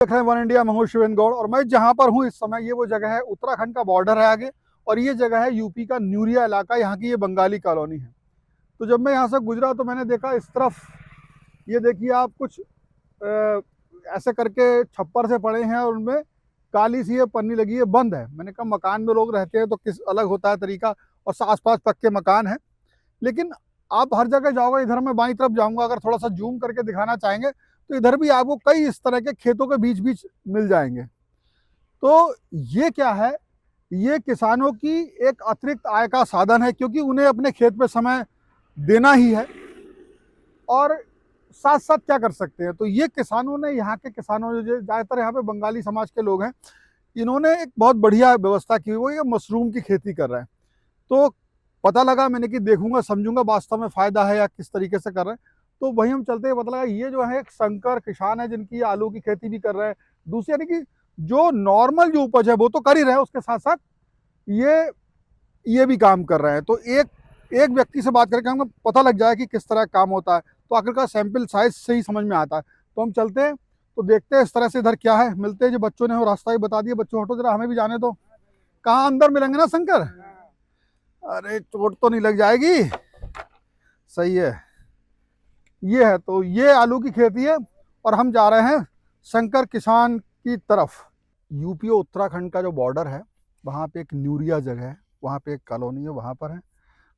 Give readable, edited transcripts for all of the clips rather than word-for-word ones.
देख रहे हैं वन इंडिया, मैं हूं शिवेंद्र गौड़ और मैं जहां पर हूं इस समय ये वो जगह है, उत्तराखंड का बॉर्डर है आगे, और ये जगह है यूपी का न्यूरिया इलाका। यहाँ की ये बंगाली कॉलोनी है। तो जब मैं यहाँ से गुजरा तो मैंने देखा इस तरफ, ये देखिए आप, कुछ ऐसे करके छप्पर से पड़े हैं और उनमें काली सी ये पन्नी लगी है, बंद है। मैंने कहा मकान में लोग रहते हैं तो किस अलग होता है तरीका, और आसपास पक्के मकान है। लेकिन आप हर जगह जाओगे, इधर मैं बाईं तरफ जाऊंगा, अगर थोड़ा सा जूम करके दिखाना चाहेंगे तो इधर भी आपको कई इस तरह के खेतों के बीच बीच मिल जाएंगे। तो ये क्या है, ये किसानों की एक अतिरिक्त आय का साधन है, क्योंकि उन्हें अपने खेत पे समय देना ही है। और साथ साथ क्या कर सकते हैं, तो ये किसानों ने, यहाँ के किसानों ने, जो ज़्यादातर यहाँ पे बंगाली समाज के लोग हैं, इन्होंने एक बहुत बढ़िया व्यवस्था की। वो ये मशरूम की खेती कर रहे हैं। तो पता लगा मैंने कि देखूंगा समझूंगा वास्तव में फ़ायदा है या किस तरीके से कर रहे हैं। तो वहीं हम चलते हैं, पता लगा ये जो है एक शंकर किसान है, जिनकी आलू की खेती भी कर रहे हैं। दूसरी यानी कि जो नॉर्मल जो उपज है वो तो कर ही रहे हैं, उसके साथ साथ ये भी काम कर रहे हैं। तो एक व्यक्ति से बात करके हमें पता लग जाए कि किस तरह काम होता है। तो आखिरकार सैंपल साइज से ही समझ में आता है। तो हम चलते हैं, तो देखते हैं इस तरह से इधर क्या है। मिलते हैं, जो बच्चों ने वो रास्ता ही बता दिया। बच्चों हटो जरा, हमें भी जाने दो। कहाँ अंदर मिलेंगे ना शंकर? अरे चोट तो नहीं लग जाएगी? सही है। ये है, तो ये आलू की खेती है और हम जा रहे हैं शंकर किसान की तरफ। यूपी और उत्तराखंड का जो बॉर्डर है, वहाँ पे एक न्यूरिया जगह है, वहाँ पे एक कॉलोनी है, वहाँ पर है।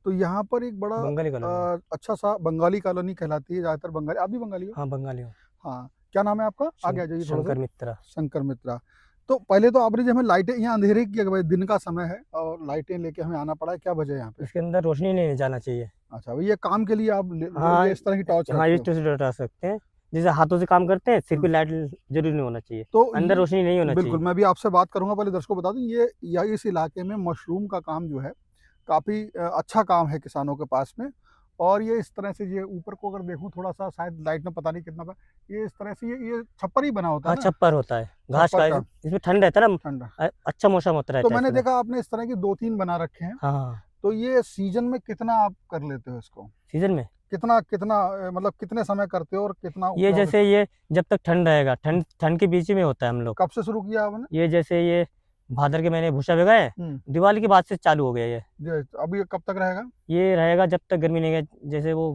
तो यहाँ पर एक बड़ा बंगाली कॉलोनी। अच्छा सा बंगाली कॉलोनी कहलाती है, ज़्यादातर बंगाली। आप भी बंगाली हो? हाँ, बंगाली हो। हाँ, क्या नाम है आपका? आगे आ जाइए थोड़ा सा। शंकर मित्रा। शंकर मित्रा। तो पहले तो आपने जो हमें लाइटें, यहाँ अंधेरे की, भाई दिन का समय है और लाइटें लेके हमें आना पड़ा है, क्या वजह है यहाँ पे? इसके अंदर रोशनी नहीं जाना चाहिए। अच्छा, ये काम के लिए आप हाँ, ये इस तरह की टॉर्च हाँ, रखते ये हो? टूसी डटा सकते हैं। जैसे हाथों से काम करते हैं, सिर पे लाइट जरूरी नहीं होना चाहिए। तो अंदर रोशनी नहीं होना बिल्कुल, चाहिए। मैं भी आपसे बात करूंगा। पहले दर्शकों को बता दूं, ये इस इलाके में मशरूम का काम जो है काफ़ी अच्छा काम है किसानों के पास में। और ये इस तरह से, ये ऊपर को अगर देखूं थोड़ा सा, शायद लाइट में पता नहीं कितना था, ये इस तरह से ये छप्पर ही बना होता हाँ, है ना? छप्पर होता है घास छप्पर का। का इसमें ठंड रहता है ना, ठंडा। अच्छा मौसम होता तो रहता है मैंने इसमें। देखा आपने इस तरह की 2-3 बना रखे हैं। हाँ, तो ये सीजन में कितना आप कर लेते हो इसको? सीजन में कितना कितना मतलब कितने समय करते हो और कितना ये, प्रॉफिट? जैसे ये जब तक ठंड रहेगा, ठंड ठंड के बीच में होता है हम लोग। कब से शुरू किया आपने? ये जैसे ये भादर के महीने भूसा भिगाए, दिवाली के बाद से चालू हो गया ये। अभी ये कब तक रहेगा? ये रहेगा जब तक गर्मी नहीं है, जैसे वो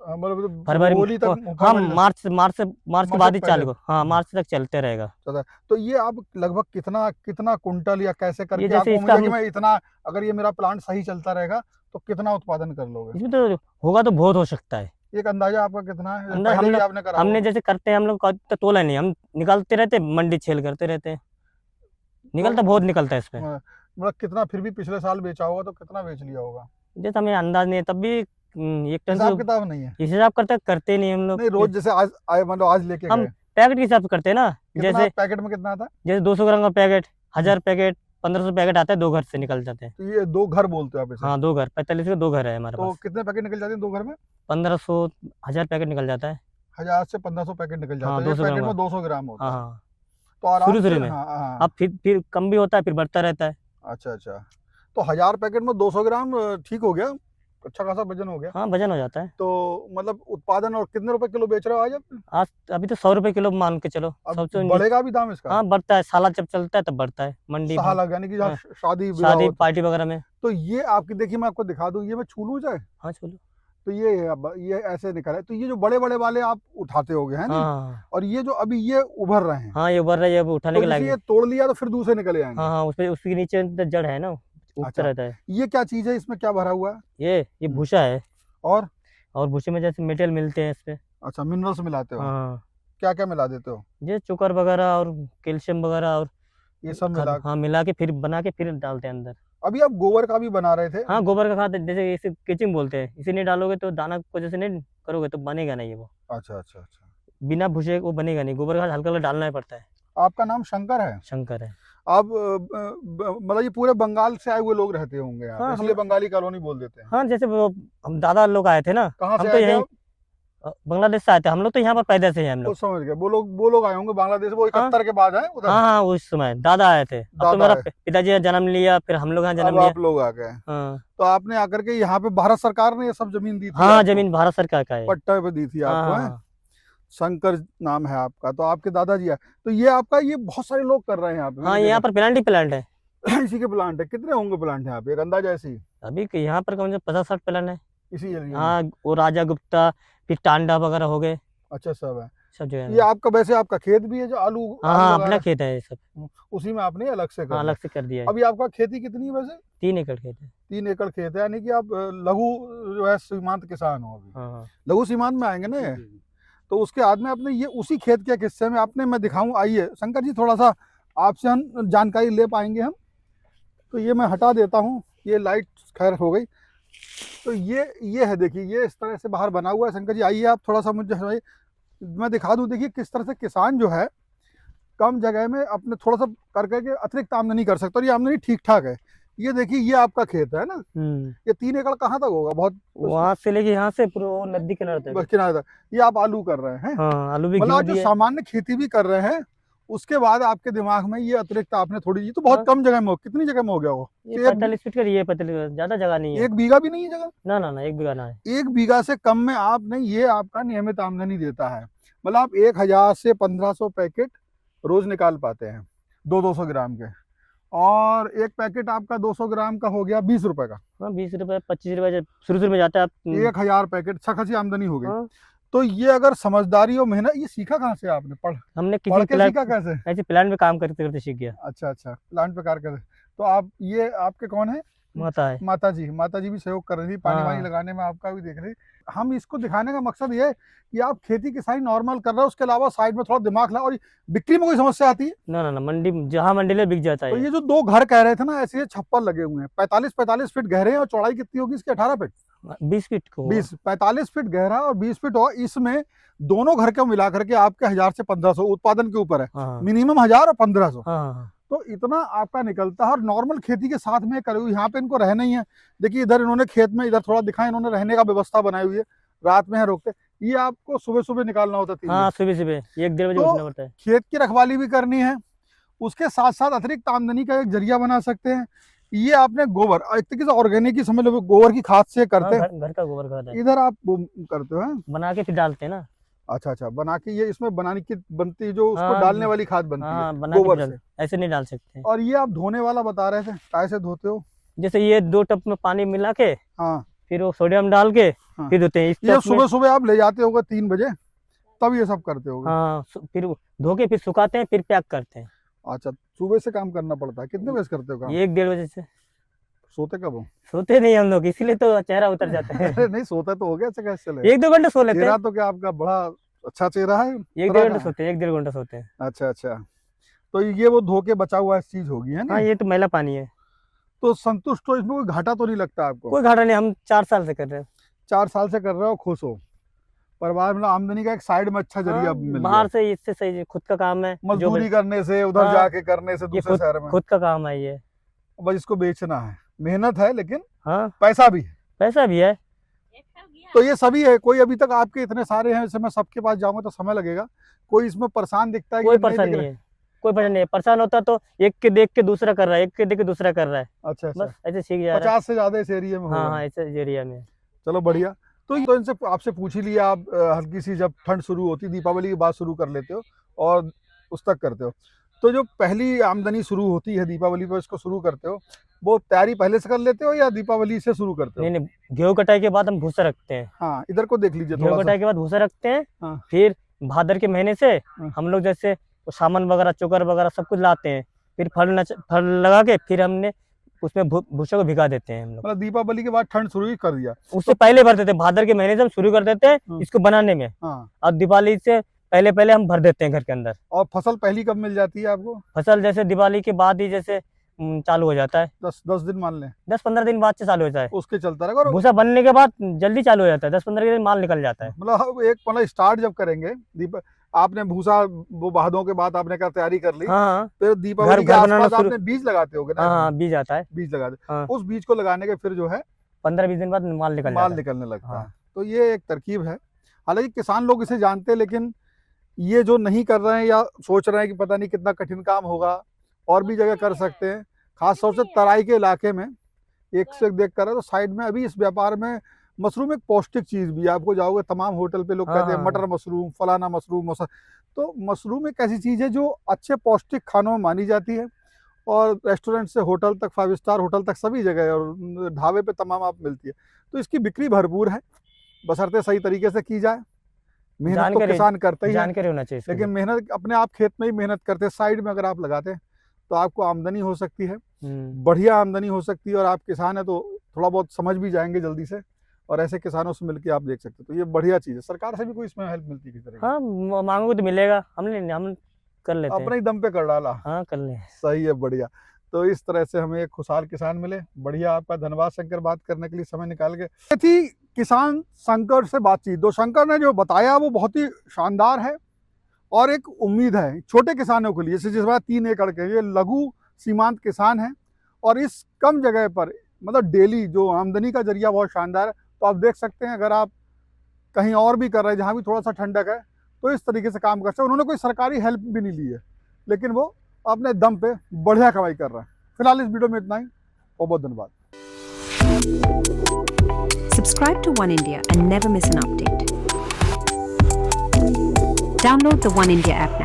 मतलब फरवरी। होली तक? हाँ, फरवरी तक? मार्च के मार्च से बाद ही पहले? चालू। हाँ, मार्च तक चलते रहेगा। चलता है। तो ये आप लगभग कितना कितना कुंटल या कैसे ये करके जैसे आपको इसका उम्मीद है कि हम, मैं इतना, अगर ये मेरा प्लांट सही चलता रहेगा तो कितना उत्पादन कर लोगे? इसमें तो होगा तो बहुत हो सकता है। एक अंदाजा आपका कितना है? अंदर पहले हम भी लोग, आपने करा हमने होगा। जैसे करते हैं हम लोग, कभी तो तोला नहीं, हम निकालते रहते, मंडी छेल करते रहते हैं। तो निकलता बहुत निकलता है इसमें। मतलब कितना फिर भी पिछले साल बेचा होगा तो कितना बेच लिया होगा? जैसे हमें अंदाज नहीं है, तब भी 1 टन हिसाब से किताब नहीं है? इस हिसाब करते नहीं हम लोग। नहीं, रोज जैसे आज आए, मतलब आज लेके हम गए, पैकेट के हिसाब से करते हैं ना। कितना जैसे पैकेट में कितना आता? जैसे 200 ग्राम का पैकेट, 1000 पैकेट, 1500 पैकेट आता है, 2 घर से निकल जाते हैं। तो ये 2 घर बोलते हो आप इसे? हाँ, 2 घर, 45 के 2 घर है हमारे तो पास। कितने पैकेट निकल जाते हैं 2 घर में? 1500, 1000 पैकेट निकल जाता है। 1000 से 1500 पैकेट निकल जाता हाँ, है। एक 200 पैकेट ग्राम में का। 200 ग्राम होता हाँ, है। हाँ, तो आराम शुरू से, में। हाँ हाँ। अब फिर कम भी होता है, फिर बढ़ता रहता है। अच्छा अच्छा। तो 1000 पैकेट में 200 ग्राम, ठीक हो गया, अच्छा खासा वजन हो गया। हाँ, वजन हो जाता है। तो मतलब उत्पादन, और कितने रुपए किलो बेच रहे हो आज आप? आज अभी तो 100 रुपए किलो मान के चलो, अब सबसे बढ़ेगा भी दाम इसका? हाँ, बढ़ता है, साला जब चलता है तब बढ़ता है मंडी भाव। साल यानी कि जहाँ हाँ, शादी विवाह शादी होता पार्टी वगैरह में। तो ये आपकी, देखिए मैं आपको दिखा दूं, ये मैं छू लूं चाहे? हाँ, चलो। तो ये है, अब ये ऐसे निकल है। तो ये जो बड़े बड़े वाले आप उठाते होगे, है हाँ, नहीं? हाँ, और ये जो अभी ये उभर रहे हैं, हाँ, ये उभर रहा है, ये अब उठाने तो के जैसे लायक ये है। तोड़ लिया तो फिर दूसरे निकले हाँ, आएंगे? हाँ, उसपे उसके नीचे तो जड़ है ना, उगता अच्छा, रहता है। ये क्या चीज है, इसमें क्या भरा हुआ है? ये भूसा है। और और भूसे में जैसे मेटेरियल मिलते हैं इसपे। अच्छा, मिनरल्स मिलाते हो? हाँ, क्या क्या मिला देते हो? जैसे चोकर वगैरह और कैल्शियम वगैरह और ये सब खाद, मिला? हाँ, मिला के फिर बना के फिर डालते हैं अंदर। अभी आप गोबर का भी बना रहे थे? हाँ, गोबर का खाद, जैसे इसे केचिंग बोलते हैं। इसे नहीं डालोगे तो, दाना को जैसे नहीं करोगे तो बनेगा नहीं वो। अच्छा अच्छा अच्छा। बिना भूसे वो बनेगा नहीं, गोबर का खाद हल्का हल्का डालना ही पड़ता है। आपका नाम शंकर है? शंकर है। आप मतलब ये पूरे बंगाल से आए हुए लोग रहते होंगे यहाँ पे, हाँ, इसलिए बंगाली कॉलोनी बोल देते हैं? हाँ, जैसे वो हम दादा लोग आए थे ना। कहाँ से हम तो आए थे यहीं आप? बांग्लादेश से आए थे हम लोग, तो यहाँ पर पैदा से हैं हम वो लोग। समझ गए, वो लोग आए होंगे बांग्लादेश, वो हाँ, 71 के बाद आए उधर? हाँ, हाँ, उस समय दादा आए थे। अब तो दादा मेरा आए, पिताजी ने जन्म लिया, फिर हम लोग यहाँ अब जन्म लिया। आप लोग आ गए। हाँ, तो आपने आकर के यहाँ पे भारत सरकार ने ये सब जमीन दी थी हाँ, आपको? जमीन भारत सरकार का है। पट्टा पे दी थी हाँ, आपको, हाँ, है? हाँ। शंकर नाम है आपका, तो आपके दादाजी है। तो ये आपका, ये बहुत सारे लोग कर रहे हैं यहाँ पे, हाँ मैंने यहाँ पर प्लांट ही प्लांट है। देखा। इसी के प्लांट है, कितने होंगे प्लांट यहाँ पे, एक अंदाजा ऐसे ही अभी यहाँ पर कम से कम 50-60 प्लांट है। इसी एरिया में? हाँ वो राजा गुप्ता, फिर टांडा वगैरह हो गए, अच्छा, सब है। सब जो ये है। आपका, वैसे आपका खेत भी है जो आलू हाँ आलू हाँ लगा अपना है? खेत है ये सब। उसी में आपने अलग से कर हाँ लिया? अलग से कर दिया है। अभी आपका खेती कितनी है वैसे? 3 एकड़ खेत है। 3 एकड़ खेत है, यानी कि आप लघु जो है सीमांत किसान हो अभी। हाँ हाँ लघु सीमांत में आएंगे ना ये? तो उसके बाद में आपने ये उसी खेत के किस्से में आपने, मैं दिखाऊं, आइए शंकर जी थोड़ा सा आपसे हम जानकारी ले पाएंगे हम। तो ये मैं हटा देता हूँ, ये लाइट खैर हो गई। तो ये है, देखिए ये इस तरह से बाहर बना हुआ है। शंकर जी आइए आप थोड़ा सा मुझे हटाइए, मैं दिखा दूं। देखिए किस तरह से किसान जो है कम जगह में अपने थोड़ा सा कर करके अतिरिक्त आमदनी कर सकता है, और ये आमदनी ठीक ठाक है। ये देखिए ये आपका खेत है ना, ये 3 एकड़ कहाँ तक होगा? बहुत वहां से लेके यहाँ से पूरा वो नदी किनारे तक। बस किनारे तक। ये आप आलू कर रहे हैं? हाँ आलू भी मतलब गेहूं आप जो भी है। सामान्य खेती भी कर रहे हैं, उसके बाद आपके दिमाग में ये अतिरिक्त आपने थोड़ी, ये तो बहुत हाँ। कम जगह में हो, कितनी जगह में हो गया वो? ये एक 45 फीट का, ये 45, ज्यादा जगह नहीं है। 1 बीघा भी नहीं है जगह? ना ना ना 1 बीघा ना है। 1 बीघा से कम में आपने, ये आपका नियमित आमदनी देता है। मतलब आप 1000 से 1500 पैकेट रोज निकाल पाते हैं, 200 ग्राम के। और एक पैकेट आपका 200 ग्राम का हो गया 20 रुपए का। हाँ 20 रुपए 25 रुपए शुरू में जाता है आप। 1000 पैकेट, अच्छा खासी आमदनी हो गई। हाँ। तो ये अगर समझदारी और मेहनत, ये सीखा कहाँ से आपने? हमने पढ़ किसी के प्लांट, सीखा कैसे? ऐसे प्लांट में काम करते करते सीख गया। अच्छा अच्छा, प्लांट पे कार्य कर। तो आप, ये आपके कौन है? माता है। माता जी भी सहयोग कर रही थी पानी वानी हाँ। लगाने में, आपका भी देख रही। हम इसको दिखाने का मकसद ये है कि आप खेती किसानी नॉर्मल कर रहे हो, उसके अलावा साइड में थोड़ा दिमाग लगा। और बिक्री में कोई समस्या आती है? ना ना ना मंडी, जहाँ मंडी ले बिक जाता तो है। ये जो 2 घर कह रहे थे ना, ऐसे ये छप्पर लगे हुए हैं, 45 फीट गहरे हैं, और चौड़ाई कितनी होगी इसकी? 18 फीट? 20 फीट को 20, 45 फीट गहरा और 20 फीट हो। इसमें दोनों घर को मिला करके आपके 1000 से 1500 उत्पादन के ऊपर है। हाँ मिनिमम 1000 और 1500, हाँ हाँ। तो इतना आपका निकलता है। और नॉर्मल खेती के साथ में करे हुए, यहाँ पे इनको रहना ही है। देखिए इधर इन्होंने खेत में, इधर थोड़ा दिखाया, इन्होंने रहने का व्यवस्था बनाई हुई है, रात में है रोकते। ये आपको सुबह सुबह निकालना होता है 3 हाँ बजे। सुबह सुबह 1-1:30 बजे तो उठना पड़ता है। खेत की रखवाली भी करनी है, उसके साथ साथ अतिरिक्त आमदनी का एक जरिया बना सकते हैं। ये आपने गोबर, एक तरीके से ऑर्गेनिक ही समझ लो, गोबर की खाद से हाँ करते हैं। घर का गोबर खाद है, इधर आप वो करते हो हैं? बना के फिर डालते हैं ना। अच्छा अच्छा, बना के, ये इसमें बनाने की बनती है, जो उसको हाँ डालने वाली खाद बनती हाँ है बना के गोबर फिर से। ऐसे नहीं डाल सकते। और ये आप धोने वाला बता रहे थे, काय से धोते हो? जैसे ये 2 टप में पानी मिला के, हाँ, फिर वो सोडियम डाल के हाँ। फिर धोते हैं इस ये टप में। सुबह सुबह आप ले जाते होगे 3 बजे, तब ये सब करते होगे? हाँ फिर धो के फिर सुखाते हैं, फिर पैक करते हैं। अच्छा, सुबह से काम करना पड़ता है। कितने बजे करते हो काम? ये 1-1:30 बजे से। सोते कब हो? सोते नहीं हम लोग, इसीलिए तो चेहरा उतर जाता है। अरे नहीं, सोता तो हो गया, अच्छा कैसे चले? 1-2 घंटे सो लेते हैं। चेहरा तो क्या आपका बड़ा अच्छा चेहरा है। 1-1:30 घंटे सोते हैं, 1-1:30 घंटा सोते हैं। अच्छा अच्छा, तो ये वो धो के बचा हुआ चीज होगी, है ना? हाँ ये तो मैला पानी है। तो संतुष्ट हो, इसमें कोई घाटा तो नहीं लगता आपको? कोई घाटा नहीं, हम 4 साल से कर रहे हैं। 4 साल से कर रहे हो, खुश हो? परिवार में आमदनी का एक साइड में अच्छा जरिया हाँ, मिल बाहर गया। से इससे सही खुद का काम है, जो मजदूरी करने से, उधर हाँ, जाके करने से, ये दूसरे शहर में खुद का काम है ये। बस इसको बेचना है, मेहनत है लेकिन हाँ पैसा भी है। पैसा भी है। तो ये सभी है, कोई अभी तक आपके इतने सारे हैं, जैसे मैं सबके पास जाऊंगा तो समय लगेगा। कोई इसमें परेशान दिखता है कि कोई नहीं परेशान दिख नहीं रहे? है, कोई परेशान नहीं है। परेशान होता तो एक के देख के दूसरा कर रहा है, एक के देख के दूसरा कर रहा है, अच्छा अच्छा, बस ऐसे सीख जा रहा है। 50 से ज्यादा इस एरिया में हाँ होगा। हाँ ऐसे एरिया में। चलो बढ़िया। तो इनसे आपसे पूछ ही लिया, आप हल्की सी जब ठंड शुरू होती, दीपावली के बाद शुरू कर लेते हो और उस तक करते हो, तो जो पहली आमदनी शुरू होती है दीपावली पर, इसको शुरू करते हो, वो तैयारी पहले से कर लेते हो या दीपावली से शुरू करते हो? नहीं नहीं, गेहूं कटाई के बाद हम भूसा रखते हैं। हाँ, इधर को देख लीजिए गेहूं थोड़ा सा। कटाई के बाद भूसा रखते हैं। हाँ। फिर भादर के महीने से हाँ। हम लोग जैसे सामान वगैरह, चोकर वगैरह सब कुछ लाते हैं। फिर फल लगा के फिर हमने उसमें भूसा को भिगा देते हैं हम लोग। मतलब दीपावली के बाद ठंड शुरू ही कर दिया? उससे पहले भर देते हैं, भादर के महीने से हम शुरू कर देते हैं इसको बनाने में। हाँ। और दिवाली से पहले पहले हम भर देते हैं घर के अंदर। और फसल पहली कब मिल जाती है आपको? फसल जैसे दिवाली के बाद ही जैसे चालू हो जाता है। 10 दिन मान लें, 10-15 दिन बाद से चालू होता है। उसके चलता रहेगा। और भूसा बनने के बाद जल्दी चालू हो जाता है, 10-15 दिन माल निकल जाता है। मतलब एक मतलब स्टार्ट जब करेंगे, आपने भूसा वो भादों के बाद आपने क्या तैयारी कर ली, हाँ फिर दीपावली के घर बनाना आसपास शुरू- आपने बीज लगाते होगे ना? हाँ बीज आता है। बीज लगाते, हाँ। उस बीज को लगाने के फिर जो है 15-20 दिन बाद माल निकल माल जाता है। निकलने लगता हाँ। है। तो ये एक तरकीब है। हालांकि किसान लोग इसे जानते हैं, लेकिन ये जो नहीं कर रहे हैं या सोच रहे हैं कि पता नहीं कितना कठिन काम होगा, और भी जगह कर सकते हैं। खास तौर से तराई के इलाके में एक से एक देख कर, तो साइड में अभी इस व्यापार में मशरूम एक पौष्टिक चीज भी है। आपको जाओगे तमाम होटल पे लोग कहते हैं हाँ। मटर मशरूम, फलाना मशरूम, तो मशरूम एक ऐसी चीज है जो अच्छे पौष्टिक खानों में मानी जाती है, और रेस्टोरेंट से होटल तक, 5 स्टार होटल तक सभी जगह और ढाबे पे तमाम आप मिलती है। तो इसकी बिक्री भरपूर है, बशर्ते सही तरीके से की जाए। मेहनत तो जानकारी किसान करता ही है, जानकारी होना चाहिए इसके लेकिन लिए। मेहनत अपने आप खेत में ही मेहनत करते, साइड में अगर आप लगाते हैं तो आपको आमदनी हो सकती है, बढ़िया आमदनी हो सकती है, और आप किसान है तो थोड़ा बहुत समझ भी जाएंगे जल्दी से, और ऐसे किसानों से मिलके आप देख सकते हो। तो ये बढ़िया चीज़ है। सरकार से भी कोई इसमें हेल्प मिलती है किसी तरह की? हाँ, मांगोगे तो मिलेगा, हम कर लेते हैं। अपने ही दम पे कर डाला। हाँ, कर ले। सही है, बढ़िया। तो इस तरह से हमें एक खुशहाल किसान मिले। बढ़िया, आपका धन्यवाद शंकर, बात करने के लिए समय निकाल के। ये थी किसान शंकर से बातचीत। तो शंकर ने जो बताया वो बहुत ही शानदार है, और एक उम्मीद है छोटे किसानों के लिए, जिस बार 3 एकड़ के, ये लघु सीमांत किसान है, और इस कम जगह पर मतलब डेली जो आमदनी का जरिया बहुत शानदार है। तो आप देख सकते हैं, अगर आप कहीं और भी कर रहे हैं जहाँ भी थोड़ा सा ठंडक है, तो इस तरीके से काम कर सकते हैं। उन्होंने कोई सरकारी हेल्प भी नहीं ली है, लेकिन वो अपने दम पे बढ़िया कमाई कर रहा है। फिलहाल इस वीडियो में इतना ही, और बहुत धन्यवाद। Subscribe to One India and never miss an update. Download the One India app